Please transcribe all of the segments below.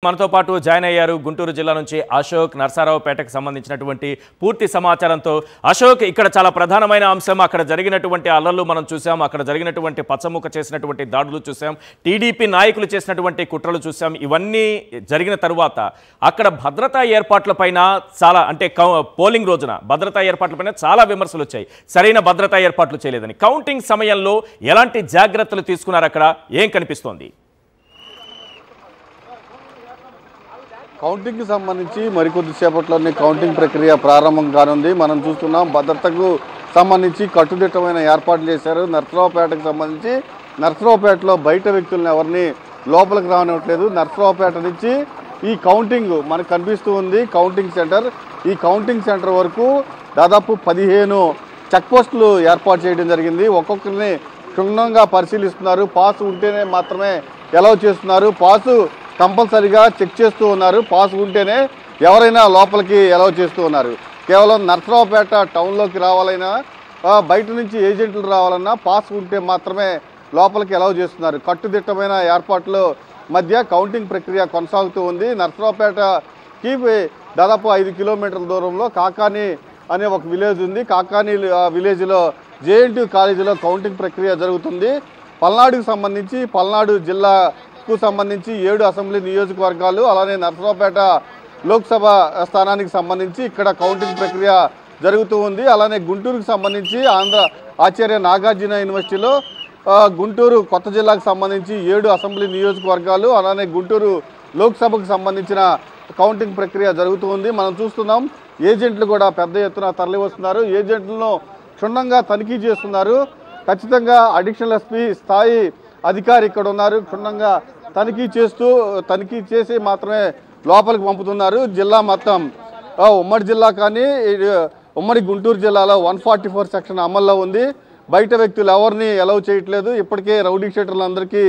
మనతో పాటు జాయిన్ అయ్యారు గుంటూరు జిల్లా నుంచి అశోక్ నర్సారావుపేటకు సంబంధించినటువంటి పూర్తి సమాచారంతో. అశోక్, ఇక్కడ చాలా ప్రధానమైన అంశం అక్కడ జరిగినటువంటి అల్లర్లు మనం చూసాం, అక్కడ జరిగినటువంటి పచ్చముఖ చేసినటువంటి దాడులు చూసాం, టీడీపీ నాయకులు చేసినటువంటి కుట్రలు చూసాం. ఇవన్నీ జరిగిన తరువాత అక్కడ భద్రతా ఏర్పాట్లపైన చాలా అంటే పోలింగ్ రోజున భద్రతా ఏర్పాట్లపైన చాలా విమర్శలు వచ్చాయి. సరైన భద్రతా ఏర్పాట్లు చేయలేదని. కౌంటింగ్ సమయంలో ఎలాంటి జాగ్రత్తలు తీసుకున్నారు, అక్కడ ఏం కనిపిస్తోంది? కౌంటింగ్కి సంబంధించి మరికొద్దిసేపట్లోనే కౌంటింగ్ ప్రక్రియ ప్రారంభం కానుంది. మనం చూస్తున్నాం భద్రతకు సంబంధించి కట్టుదిట్టమైన ఏర్పాట్లు చేశారు. నర్సరావుపేటకు సంబంధించి నర్సరావుపేటలో బయట వ్యక్తులను ఎవరిని లోపలికి రానివ్వట్లేదు. నర్సరావుపేట నుంచి ఈ కౌంటింగ్ మనకు కనిపిస్తూ ఉంది కౌంటింగ్ సెంటర్. ఈ కౌంటింగ్ సెంటర్ వరకు దాదాపు 15 చెక్ పోస్టులు ఏర్పాటు చేయడం జరిగింది. ఒక్కొక్కరిని క్షుణ్ణంగా పరిశీలిస్తున్నారు. పాస్ ఉంటేనే మాత్రమే ఎలౌ చేస్తున్నారు. పాసు కంపల్సరీగా చెక్ చేస్తూ ఉన్నారు. పాస్ ఉంటేనే ఎవరైనా లోపలికి ఎలౌ చేస్తూ ఉన్నారు. కేవలం నర్సరావుపేట టౌన్లోకి రావాలైనా బయట నుంచి ఏజెంట్లు రావాలన్నా పాస్ ఉంటే మాత్రమే లోపలికి ఎలౌ చేస్తున్నారు. కట్టుదిట్టమైన ఏర్పాట్ల మధ్య కౌంటింగ్ ప్రక్రియ కొనసాగుతూ ఉంది. నర్సరావుపేటకి దాదాపు 5 కిలోమీటర్ల దూరంలో కాకాని అనే ఒక విలేజ్ ఉంది. కాకాని విలేజ్లో జేఎన్టీ కాలేజీలో కౌంటింగ్ ప్రక్రియ జరుగుతుంది. పల్నాడుకు సంబంధించి పల్నాడు జిల్లాకు సంబంధించి 7 అసెంబ్లీ నియోజకవర్గాలు, అలానే నర్సరావుపేట లోక్సభ స్థానానికి సంబంధించి ఇక్కడ కౌంటింగ్ ప్రక్రియ జరుగుతూ ఉంది. అలానే గుంటూరుకు సంబంధించి ఆచార్య నాగార్జున యూనివర్సిటీలో గుంటూరు కొత్త జిల్లాకు సంబంధించి 7 అసెంబ్లీ నియోజకవర్గాలు, అలానే గుంటూరు లోక్సభకు సంబంధించిన కౌంటింగ్ ప్రక్రియ జరుగుతూ ఉంది. మనం చూస్తున్నాం ఏజెంట్లు కూడా పెద్ద ఎత్తున తరలి వస్తున్నారు. ఏజెంట్లను క్షుణ్ణంగా తనిఖీ చేస్తున్నారు. ఖచ్చితంగా అడిషనల్ ఎస్పీ స్థాయి అధికారి ఇక్కడ ఉన్నారు. క్షుణ్ణంగా తనిఖీ చేసి మాత్రమే లోపలికి పంపుతున్నారు. జిల్లా మొత్తం ఉమ్మడి జిల్లా కానీ ఉమ్మడి గుంటూరు జిల్లాలో 144 సెక్షన్ అమల్లో ఉంది. బయట వ్యక్తులు ఎవరిని ఎలౌ చేయట్లేదు. ఇప్పటికే రౌడీ షీటర్లందరికీ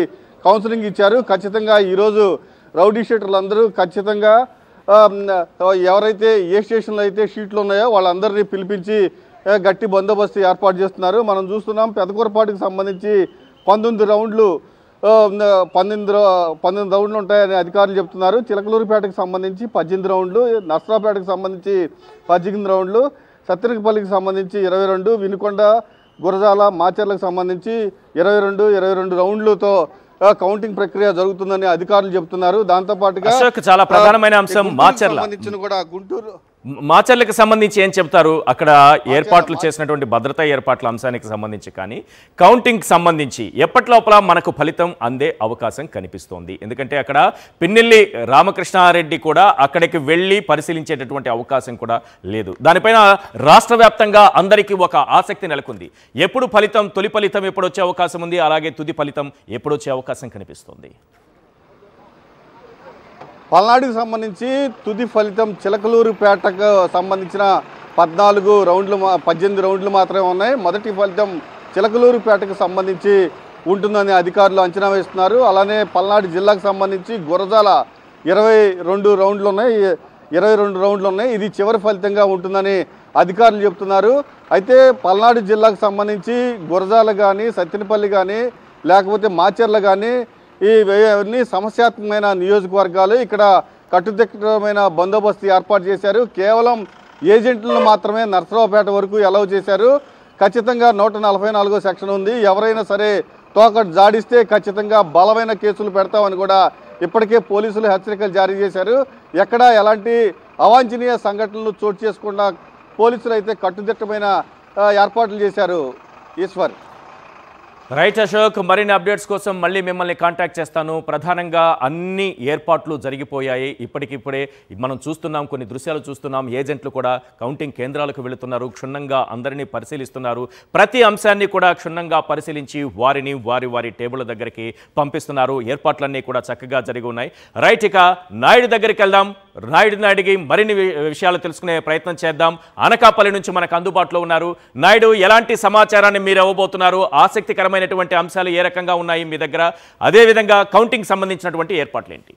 కౌన్సిలింగ్ ఇచ్చారు. ఖచ్చితంగా ఈరోజు రౌడీ షీటర్లందరూ ఖచ్చితంగా ఎవరైతే ఏ స్టేషన్లో అయితే షీట్లు ఉన్నాయో వాళ్ళందరినీ పిలిపించి గట్టి బందోబస్తు ఏర్పాటు చేస్తున్నారు. మనం చూస్తున్నాం పెదకూరపాటుకు సంబంధించి 19 రౌండ్లు ఉంటాయని అధికారులు చెప్తున్నారు. చిలకలూరుపేటకు సంబంధించి 18 రౌండ్లు, నర్సరావుపేటకు సంబంధించి 18 రౌండ్లు, సత్తెనపల్లికి సంబంధించి 22, వినుకొండ, గురజాల, మాచర్లకు సంబంధించి 22 రౌండ్లతో కౌంటింగ్ ప్రక్రియ జరుగుతుందని అధికారులు చెప్తున్నారు. దాంతోపాటుగా చాలా ప్రధానమైన అంశం మాచర్లకు సంబంధించి ఏం చెప్తారు? అక్కడ ఏర్పాట్లు చేసినటువంటి భద్రతా ఏర్పాట్ల అంశానికి సంబంధించి కానీ కౌంటింగ్ సంబంధించి ఎప్పటిలోపల మనకు ఫలితం అందే అవకాశం కనిపిస్తోంది. ఎందుకంటే అక్కడ పిన్నెల్లి రామకృష్ణారెడ్డి కూడా అక్కడికి వెళ్ళి పరిశీలించేటటువంటి అవకాశం కూడా లేదు. దానిపైన రాష్ట్ర వ్యాప్తంగా అందరికీ ఒక ఆసక్తి నెలకొంది. ఎప్పుడు ఫలితం, తొలి ఫలితం ఎప్పుడు వచ్చే అవకాశం ఉంది, అలాగే తుది ఫలితం ఎప్పుడు వచ్చే అవకాశం కనిపిస్తుంది? పల్నాడుకు సంబంధించి తుది ఫలితం చిలకలూరుపేటకు సంబంధించిన 18 రౌండ్లు మాత్రమే ఉన్నాయి. మొదటి ఫలితం చిలకలూరుపేటకు సంబంధించి ఉంటుందని అధికారులు అంచనా వేస్తున్నారు. అలానే పల్నాడు జిల్లాకు సంబంధించి గురజాల 22 రౌండ్లు ఉన్నాయి. ఇది చివరి ఫలితంగా ఉంటుందని అధికారులు చెప్తున్నారు. అయితే పల్నాడు జిల్లాకు సంబంధించి గురజాల కానీ, సత్తెనపల్లి కానీ, లేకపోతే మాచర్ల కానీ ఇవన్నీ సమస్యాత్మకమైన నియోజకవర్గాలు. ఇక్కడ కట్టుదిట్టమైన బందోబస్తు ఏర్పాటు చేశారు. కేవలం ఏజెంట్లను మాత్రమే నర్సరావుపేట వరకు ఎలౌ చేశారు. ఖచ్చితంగా 144 సెక్షన్ ఉంది. ఎవరైనా సరే తోక జాడిస్తే ఖచ్చితంగా బలమైన కేసులు పెడతామని కూడా ఇప్పటికే పోలీసులు హెచ్చరికలు జారీ చేశారు. ఎక్కడా ఎలాంటి అవాంఛనీయ సంఘటనలు చోటు చేసుకుండా పోలీసులు అయితే కట్టుదిట్టమైన ఏర్పాట్లు చేశారు. ఈశ్వర్. రైట్ అశోక్, మరిన్ని అప్డేట్స్ కోసం మళ్ళీ మిమ్మల్ని కాంటాక్ట్ చేస్తాను. ప్రధానంగా అన్ని ఏర్పాట్లు జరిగిపోయాయి. ఇప్పటికిప్పుడే మనం చూస్తున్నాం, కొన్ని దృశ్యాలు చూస్తున్నాం. ఏజెంట్లు కూడా కౌంటింగ్ కేంద్రాలకు వెళుతున్నారు, క్షుణ్ణంగా అందరినీ పరిశీలిస్తున్నారు. ప్రతి అంశాన్ని కూడా క్షుణ్ణంగా పరిశీలించి వారిని వారి టేబుల్ దగ్గరికి పంపిస్తున్నారు. ఏర్పాట్లన్నీ కూడా చక్కగా జరిగి ఉన్నాయి. రైట్, ఇక నాయుడు దగ్గరికి వెళ్దాం. నాయుడిని అడిగి మరిన్ని విషయాలు తెలుసుకునే ప్రయత్నం చేద్దాం. అనకాపల్లి నుంచి మనకు అందుబాటులో ఉన్నారు. నాయుడు, ఎలాంటి సమాచారాన్ని మీరు ఇవ్వబోతున్నారు? ఆసక్తికరమైనటువంటి అంశాలు ఏ రకంగా ఉన్నాయి మీ దగ్గర? అదేవిధంగా కౌంటింగ్ సంబంధించినటువంటి ఏర్పాట్లు ఏంటి?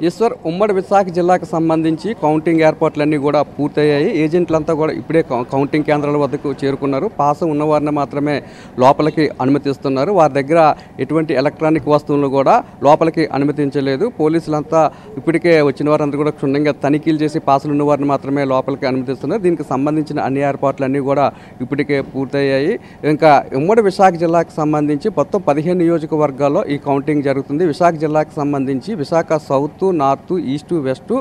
ఈశ్వర్, ఉమ్మడి విశాఖ జిల్లాకు సంబంధించి కౌంటింగ్ ఏర్పాట్లన్నీ కూడా పూర్తయ్యాయి. ఏజెంట్లంతా కూడా ఇప్పుడే కౌంటింగ్ కేంద్రాల వద్దకు చేరుకున్నారు. పాస్ ఉన్నవారిని మాత్రమే లోపలికి అనుమతిస్తున్నారు. వారి దగ్గర ఎటువంటి ఎలక్ట్రానిక్ వస్తువులను కూడా లోపలికి అనుమతించలేదు. పోలీసులంతా ఇప్పటికే వచ్చిన వారందరూ కూడా క్షుణ్ణంగా తనిఖీలు చేసి పాసులు ఉన్న వారిని మాత్రమే లోపలికి అనుమతిస్తున్నారు. దీనికి సంబంధించిన అన్ని ఏర్పాట్లన్నీ కూడా ఇప్పటికే పూర్తయ్యాయి. ఇంకా ఉమ్మడి విశాఖ జిల్లాకు సంబంధించి మొత్తం 15 నియోజకవర్గాల్లో ఈ కౌంటింగ్ జరుగుతుంది. విశాఖ జిల్లాకు సంబంధించి Visakha south, north, east, west,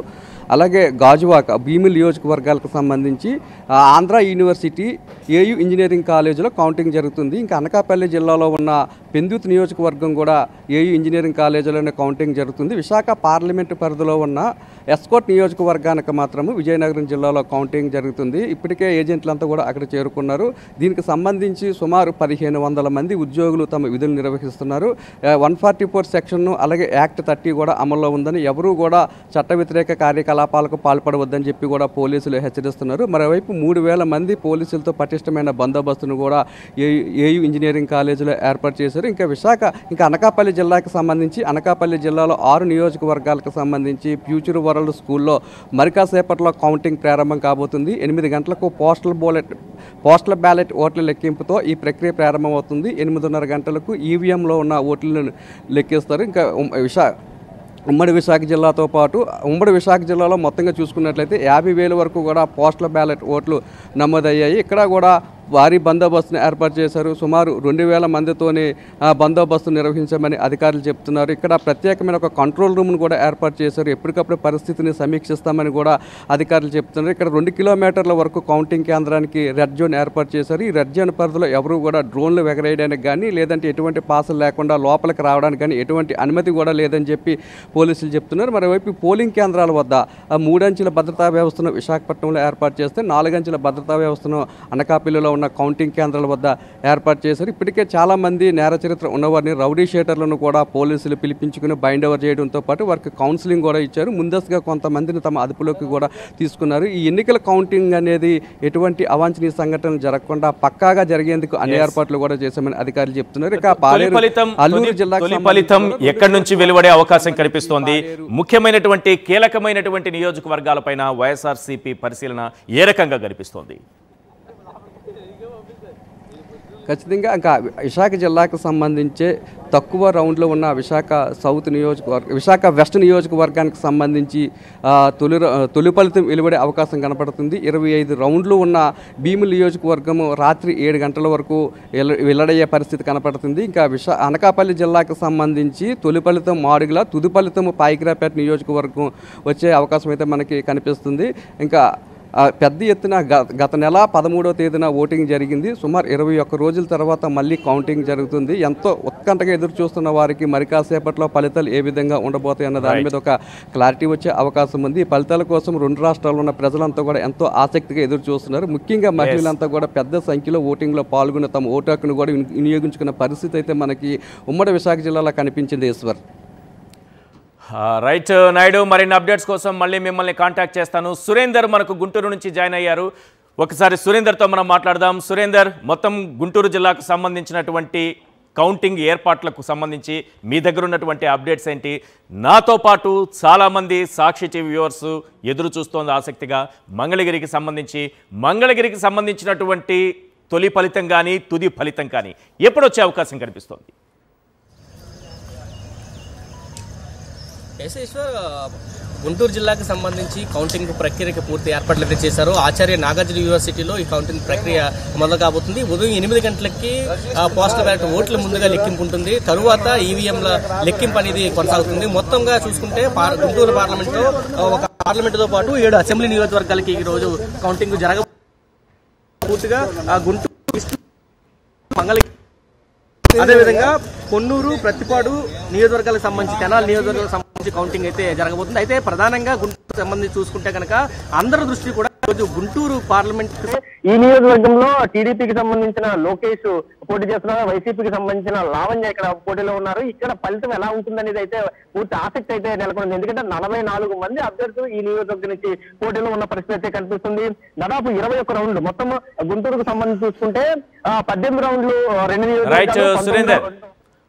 అలాగే గాజువాక, భీమిలి నియోజకవర్గాలకు సంబంధించి ఆంధ్ర యూనివర్సిటీ ఏయూ ఇంజనీరింగ్ కాలేజీలో కౌంటింగ్ జరుగుతుంది. ఇంకా అనకాపల్లి జిల్లాలో ఉన్న పెందుతు నియోజకవర్గం కూడా ఏయూ ఇంజనీరింగ్ కాలేజీలోనే కౌంటింగ్ జరుగుతుంది. విశాఖ పార్లమెంటు పరిధిలో ఉన్న ఎస్కోట్ నియోజకవర్గానికి మాత్రము విజయనగరం జిల్లాలో కౌంటింగ్ జరుగుతుంది. ఇప్పటికే ఏజెంట్లంతా కూడా అక్కడ చేరుకున్నారు. దీనికి సంబంధించి సుమారు 1500 మంది ఉద్యోగులు తమ విధులు నిర్వహిస్తున్నారు. 144 సెక్షన్ను అలాగే యాక్ట్ 30 కూడా అమల్లో ఉందని, ఎవరూ కూడా చట్ట వ్యతిరేక కార్యకలాపాలకు పాల్పడవద్దని చెప్పి కూడా పోలీసులు హెచ్చరిస్తున్నారు. మరోవైపు 3000 మంది పోలీసులతో పటిష్టమైన బందోబస్తును కూడా ఏయూ ఇంజనీరింగ్ కాలేజీలో ఏర్పాటు చేశారు. ఇంకా అనకాపల్లి జిల్లాకు సంబంధించి అనకాపల్లి జిల్లాలో 6 నియోజకవర్గాలకు సంబంధించి ఫ్యూచర్ వరల్డ్ స్కూల్లో మరికాసేపట్లో కౌంటింగ్ ప్రారంభం కాబోతుంది. 8 గంటలకు పోస్టల్ బ్యాలెట్ ఓట్ల లెక్కింపుతో ఈ ప్రక్రియ ప్రారంభమవుతుంది. 8:30 గంటలకు ఈవీఎంలో ఉన్న ఓట్లను లెక్కిస్తారు. ఇంకా ఉమ్మడి విశాఖ జిల్లాతో పాటు ఉమ్మడి విశాఖ జిల్లాలో మొత్తంగా చూసుకున్నట్లయితే 50,000 వరకు కూడా పోస్టల్ బ్యాలెట్ ఓట్లు నమోదయ్యాయి. ఇక్కడ కూడా భారీ బందోబస్తును ఏర్పాటు చేశారు. సుమారు 2000 మందితోనే బందోబస్తు నిర్వహించామని అధికారులు చెప్తున్నారు. ఇక్కడ ప్రత్యేకమైన ఒక కంట్రోల్ రూమ్ను కూడా ఏర్పాటు చేశారు. ఎప్పటికప్పుడు పరిస్థితిని సమీక్షిస్తామని కూడా అధికారులు చెప్తున్నారు. ఇక్కడ 2 కిలోమీటర్ల వరకు కౌంటింగ్ కేంద్రానికి రెడ్ జోన్ ఏర్పాటు చేశారు. ఈ రెడ్ జోన్ పరిధిలో ఎవరు కూడా డ్రోన్లు ఎగరేయడానికి కానీ లేదంటే ఎటువంటి పాసులు లేకుండా లోపలికి రావడానికి కానీ ఎటువంటి అనుమతి కూడా లేదని చెప్పి పోలీసులు చెప్తున్నారు. మరోవైపు పోలింగ్ కేంద్రాల వద్ద 3 అంచెల భద్రతా వ్యవస్థను విశాఖపట్నంలో ఏర్పాటు చేస్తే 4 అంచెల భద్రతా వ్యవస్థను అనకాపల్లిలో ఉన్న కౌంటింగ్ కేంద్రాల వద్ద ఏర్పాటు చేశారు. ఇప్పటికే చాలామంది నేర చరిత్ర ఉన్నవారిని రౌడీ షీటర్లను కూడా పోలీసులు పిలిపించుకుని బైండ్ ఓవర్ చేయడంతో పాటు వారికి కౌన్సిలింగ్ కూడా ఇచ్చారు. ముందస్తుగా కొంతమందిని తమ అదుపులోకి కూడా తీసుకున్నారు. ఈ ఎన్నికల కౌంటింగ్ అనేది ఎటువంటి అవాంఛనీయ సంఘటనలు జరగకుండా పక్కాగా జరిగేందుకు అన్ని ఏర్పాట్లు కూడా చేశామని అధికారులు చెప్తున్నారు. ఇక అల్లూరు జిల్లాకు ఫలితం ఎక్కడి నుంచి వెలువడే అవకాశం కనిపిస్తోంది? ముఖ్యమైనటువంటి కీలకమైనటువంటి నియోజకవర్గాలపైన వైఎస్ఆర్సీపీ పరిశీలన ఏ రకంగా కనిపిస్తోంది? ఖచ్చితంగా ఇంకా విశాఖ జిల్లాకు సంబంధించే తక్కువ రౌండ్లో ఉన్న విశాఖ సౌత్ నియోజకవర్గం, విశాఖ వెస్ట్ నియోజకవర్గానికి సంబంధించి తొలి ఫలితం వెలువడే అవకాశం కనపడుతుంది. 25 రౌండ్లు ఉన్న భీమిలి నియోజకవర్గము రాత్రి 7 గంటల వరకు వెల్లడయ్యే పరిస్థితి కనపడుతుంది. ఇంకా అనకాపల్లి జిల్లాకు సంబంధించి తొలి ఫలితం మాడుగుల, తుది ఫలితం పాయికిరాపేట నియోజకవర్గం వచ్చే అవకాశం అయితే మనకి కనిపిస్తుంది. ఇంకా పెద్ద ఎత్తున గత నెల 13వ తేదీన ఓటింగ్ జరిగింది. సుమారు 21 రోజుల తర్వాత మళ్ళీ కౌంటింగ్ జరుగుతుంది. ఎంతో ఉత్కంఠగా ఎదురు చూస్తున్న వారికి మరి కాసేపట్లో ఫలితాలు ఏ విధంగా ఉండబోతాయి అన్న దాని మీద ఒక క్లారిటీ వచ్చే అవకాశం ఉంది. ఈ ఫలితాల కోసం 2 రాష్ట్రాల్లో ఉన్న ప్రజలంతా కూడా ఎంతో ఆసక్తిగా ఎదురు చూస్తున్నారు. ముఖ్యంగా మహిళలంతా కూడా పెద్ద సంఖ్యలో ఓటింగ్లో పాల్గొని తమ ఓటు హక్కును కూడా వినియోగించుకున్న పరిస్థితి అయితే మనకి ఉమ్మడి విశాఖ జిల్లాలో కనిపించింది. ఈశ్వర్, రైట్ నాయుడు, మరిన్ని అప్డేట్స్ కోసం మళ్ళీ మిమ్మల్ని కాంటాక్ట్ చేస్తాను. సురేందర్ మనకు గుంటూరు నుంచి జాయిన్ అయ్యారు. ఒకసారి సురేందర్తో మనం మాట్లాడదాం. సురేందర్, మొత్తం గుంటూరు జిల్లాకు సంబంధించినటువంటి కౌంటింగ్ ఏర్పాట్లకు సంబంధించి మీ దగ్గర ఉన్నటువంటి అప్డేట్స్ ఏంటి? నాతో పాటు చాలామంది సాక్షి టీవీ వ్యూవర్స్ ఎదురు చూస్తోంది ఆసక్తిగా మంగళగిరికి సంబంధించినటువంటి తొలి ఫలితం కానీ తుది ఫలితం కానీ ఎప్పుడు వచ్చే అవకాశం కనిపిస్తోంది? గుంటూరు జిల్లాకు సంబంధించి కౌంటింగ్ ప్రక్రియకి పూర్తి ఏర్పాట్లు అయితే చేశారు. ఆచార్య నాగార్జున యూనివర్సిటీలో ఈ కౌంటింగ్ ప్రక్రియ మొదలు కాబోతుంది. ఉదయం 8 గంటలకి పోస్టల్ బ్యాలెట్ ఓట్లు ముందుగా లెక్కింపు ఉంటుంది. తరువాత ఈవీఎంల లెక్కింపు అనేది కొనసాగుతుంది. మొత్తంగా చూసుకుంటే గుంటూరు పార్లమెంట్లో ఒక పార్లమెంటుతో పాటు 7 అసెంబ్లీ నియోజకవర్గాలకి ఈ రోజు కౌంటింగ్ పూర్తిగా గుంటూరు మంగళగిరి, అదేవిధంగా పొన్నూరు, ప్రతిపాడు నియోజకవర్గాలకు సంబంధించి తెనాలి నియోజకవర్గాలకు సంబంధించి కౌంటింగ్ అయితే జరగబోతుంది. అయితే ప్రధానంగా గుంటూరు సంబంధించి చూసుకుంటే కనుక అందరి దృష్టి కూడా గుంటూరు పార్లమెంట్ ఈ నియోజకవర్గంలో టీడీపీకి సంబంధించిన లోకేష్ పోటీ చేస్తున్నారు, వైసీపీకి సంబంధించిన లావణ్య ఇక్కడ పోటీలో ఉన్నారు. ఇక్కడ ఫలితం ఎలా ఉంటుందనేది అయితే పూర్తి ఆసక్తి అయితే నెలకొంది. ఎందుకంటే 44 మంది అభ్యర్థులు ఈ నియోజకవర్గం నుంచి పోటీలో ఉన్న పరిస్థితి అయితే కనిపిస్తుంది. దాదాపు 21 రౌండ్లు మొత్తం గుంటూరుకు సంబంధించి చూసుకుంటే 18 రౌండ్లు 2 నియోజకవర్గాలు